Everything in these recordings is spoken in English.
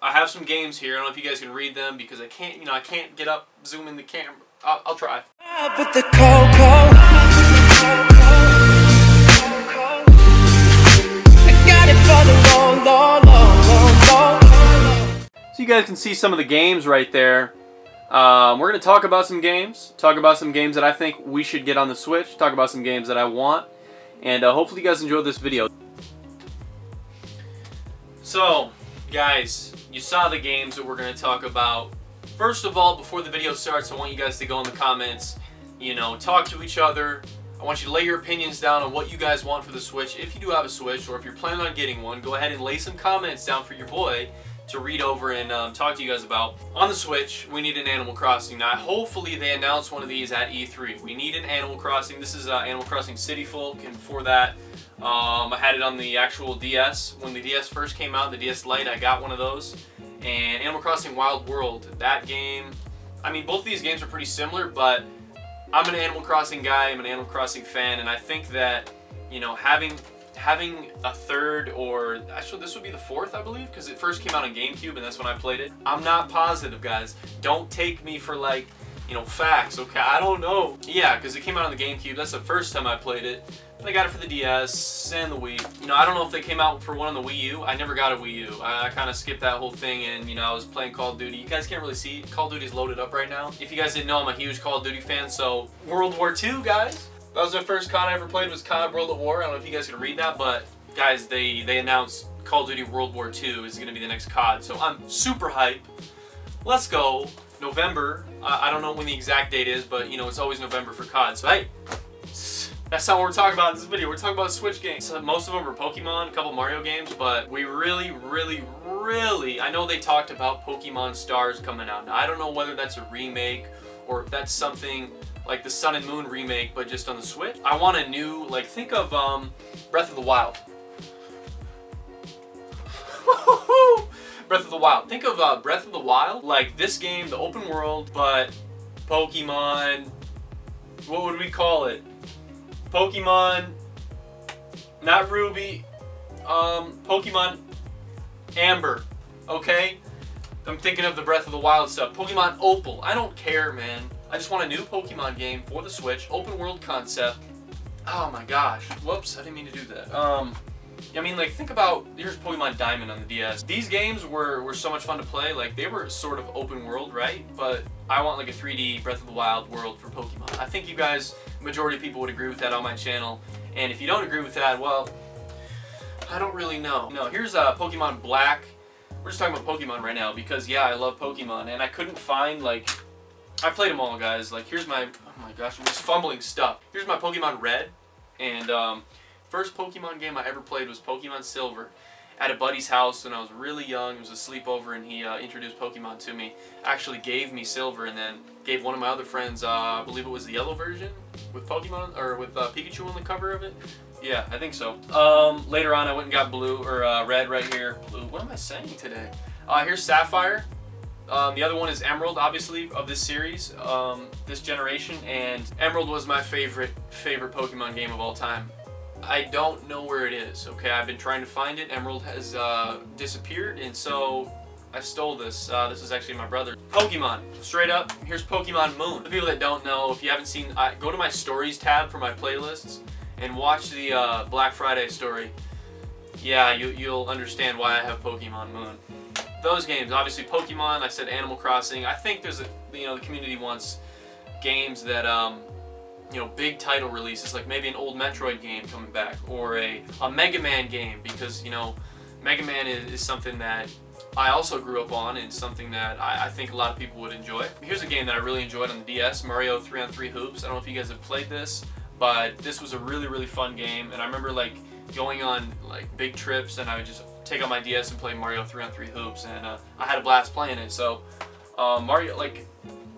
I have some games here. I don't know if you guys can read them because I can't, I can't get up, zoom in the camera. I'll try. With the cocoa, I got it for the low. So you guys can see some of the games right there. We're going to talk about some games. Talk about some games that I think we should get on the Switch. Talk about some games that I want. And hopefully you guys enjoyed this video. So, guys, you saw the games that we're going to talk about. First of all, before the video starts, I want you guys to go in the comments, talk to each other. I want you to lay your opinions down on what you guys want for the Switch. If you do have a Switch, or if you're planning on getting one, go ahead and lay some comments down for your boy to read over and talk to you guys about. On the Switch, we need an Animal Crossing. Now, hopefully they announce one of these at E3. We need an Animal Crossing. This is Animal Crossing City Folk, and for that, I had it on the actual DS. When the DS first came out, the DS Lite, I got one of those. And Animal Crossing Wild World, that game, I mean, both of these games are pretty similar, but I'm an Animal Crossing guy, I'm an Animal Crossing fan, and I think that, having a third, or actually this would be the fourth, I believe, because it first came out on GameCube and that's when I played it. I'm not positive, guys. Don't take me for like, facts, okay? I don't know. Yeah, because it came out on the GameCube. That's the first time I played it. And I got it for the DS and the Wii. I don't know if they came out for one on the Wii U. I never got a Wii U. I kind of skipped that whole thing, and I was playing Call of Duty. You guys can't really see. Call of Duty's loaded up right now. If you guys didn't know, I'm a huge Call of Duty fan, so World War II, guys. That was the first COD I ever played, was COD World at War. I don't know if you guys can read that, but guys, they announced Call of Duty World War II is going to be the next COD, so I'm super hype. Let's go. November. I don't know when the exact date is, but it's always November for COD. So hey, that's not what we're talking about in this video. We're talking about Switch games. So most of them are Pokemon, a couple Mario games, but we really, I know they talked about Pokemon Stars coming out. Now, I don't know whether that's a remake or if that's something like the Sun and Moon remake, but just on the Switch. I want a new, think of Breath of the Wild. Breath of the Wild. Think of Breath of the Wild, like this game, the open world, but Pokemon, what would we call it? Pokemon, not Ruby, Pokemon Amber, okay? I'm thinking of the Breath of the Wild stuff. Pokemon Opal, I don't care, man. I just want a new Pokemon game for the Switch, open world concept. Oh my gosh, whoops, I didn't mean to do that. I mean, think about, here's Pokemon Diamond on the DS. These games were so much fun to play. They were sort of open world, right? But I want a 3D Breath of the Wild world for Pokemon. I think you guys, majority of people would agree with that on my channel. And if you don't agree with that, well, I don't really know. No, here's Pokemon Black. We're just talking about Pokemon right now because, yeah, I love Pokemon. And I couldn't find, I played them all, guys. Here's my, oh my gosh, I'm just fumbling stuff. Here's my Pokemon Red. And, first Pokemon game I ever played was Pokemon Silver at a buddy's house when I was really young. It was a sleepover, and he introduced Pokemon to me. Actually gave me Silver, and then gave one of my other friends, I believe it was the yellow version with Pokemon, or with Pikachu on the cover of it. Yeah, I think so. Later on I went and got Blue, or Red right here. Blue, what am I saying today? Here's Sapphire. The other one is Emerald, obviously, of this series, this generation, and Emerald was my favorite Pokemon game of all time. I don't know where it is, okay? I've been trying to find it. Emerald has disappeared, and so I stole this. This is actually my brother. Pokemon, straight up, here's Pokemon Moon. The people that don't know, if you haven't seen, go to my stories tab for my playlists and watch the Black Friday story. Yeah, you'll understand why I have Pokemon Moon. Those games, obviously Pokemon, I said Animal Crossing. I think there's the community wants games that, big title releases, like maybe an old Metroid game coming back, or a Mega Man game, because, Mega Man is something that I also grew up on, and something that I think a lot of people would enjoy. Here's a game that I really enjoyed on the DS, Mario 3-on-3 Hoops. I don't know if you guys have played this, but this was a really fun game, and I remember going on big trips, and I would just take out my DS and play Mario 3-on-3 Hoops, and I had a blast playing it. So Mario,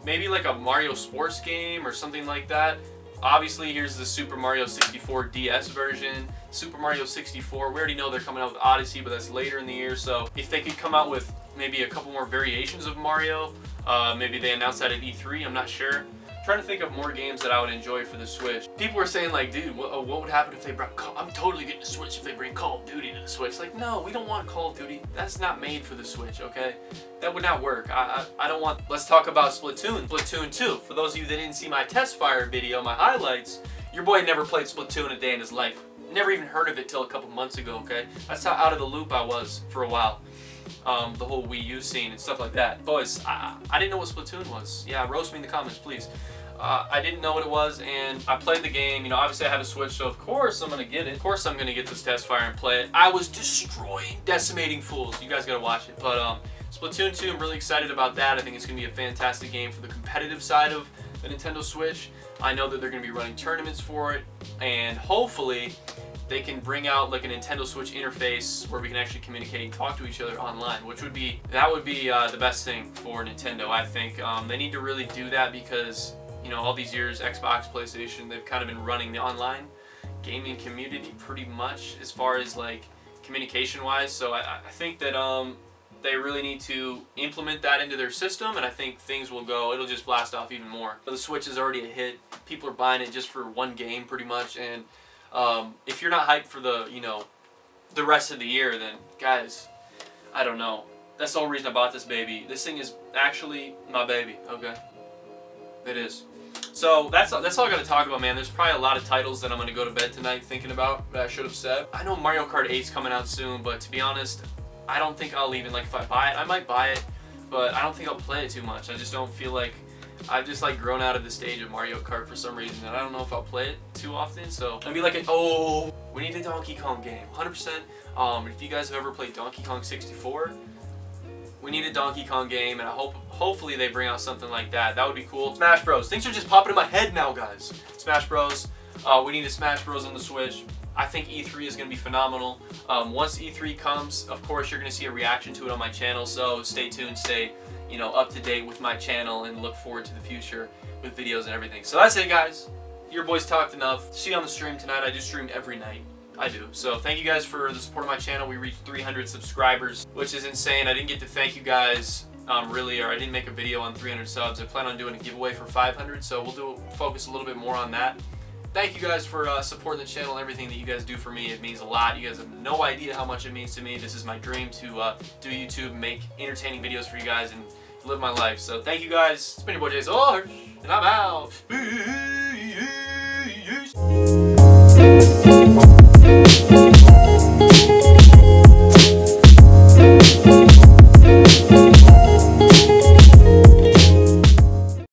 maybe a Mario sports game or something like that. Obviously, here's the Super Mario 64 DS version. Super Mario 64, we already know they're coming out with Odyssey, but that's later in the year. So if they could come out with maybe a couple more variations of Mario, maybe they announced that at E3, I'm not sure. trying to think of more games that I would enjoy for the Switch. People were saying like, dude, what would happen if they brought I'm totally getting the Switch if they bring Call of Duty to the Switch. Like, no, we don't want Call of Duty. That's not made for the Switch, okay? That would not work. I don't want... Let's talk about Splatoon. Splatoon 2. For those of you that didn't see my test fire video, my highlights, your boy never played Splatoon a day in his life. Never even heard of it till a couple months ago, okay? That's how out of the loop I was for a while. The whole Wii U scene and stuff like that. Boys, I didn't know what Splatoon was. Yeah, roast me in the comments, please. I didn't know what it was, and I played the game. You know, obviously I have a Switch, so of course I'm gonna get it. Of course I'm gonna get this test fire and play it. I was destroying, decimating fools. You guys gotta watch it. But Splatoon 2, I'm really excited about that. I think it's gonna be a fantastic game for the competitive side of the Nintendo Switch. I know that they're gonna be running tournaments for it, and hopefully they can bring out like a Nintendo Switch interface where we can actually communicate and talk to each other online, which would be, the best thing for Nintendo, I think. They need to really do that because, you know, all these years, Xbox, PlayStation, they've kind of been running the online gaming community pretty much as far as like communication wise. So I think that they really need to implement that into their system, and I think things will go, it'll just blast off even more. But the Switch is already a hit. People are buying it just for one game pretty much, and if you're not hyped for the, you know, the rest of the year, then guys, I don't know. That's the whole reason I bought this baby. This thing is actually my baby, okay? It is. So that's all I gotta talk about, man. There's probably a lot of titles that I'm gonna go to bed tonight thinking about that I should have said. I know Mario Kart 8's coming out soon, but to be honest, I don't think I'll even, like, if I buy it, I might buy it, but I don't think I'll play it too much. I just don't feel like, I've just like grown out of the stage of Mario Kart for some reason, and I don't know if I'll play it too often. So I'd be like, oh, we need a Donkey Kong game, 100%. If you guys have ever played Donkey Kong 64, we need a Donkey Kong game, and I hopefully they bring out something like that. That would be cool. Smash Bros. Things are just popping in my head now, guys. Smash Bros. We need a Smash Bros. On the Switch. I think E3 is going to be phenomenal. Once E3 comes, of course, you're going to see a reaction to it on my channel. So stay tuned, stay, you know, up to date with my channel, and look forward to the future with videos and everything. So that's it, guys. Your boys talked enough. See you on the stream tonight. I do stream every night. I do. So thank you guys for the support of my channel. We reached 300 subscribers, which is insane. I didn't get to thank you guys really, or I didn't make a video on 300 subs. I plan on doing a giveaway for 500, so we'll focus a little bit more on that. Thank you guys for supporting the channel and everything that you guys do for me. It means a lot. You guys have no idea how much it means to me. This is my dream to do YouTube, make entertaining videos for you guys, and live my life. So thank you guys. It's been your boy Jay Zorch, and I'm out.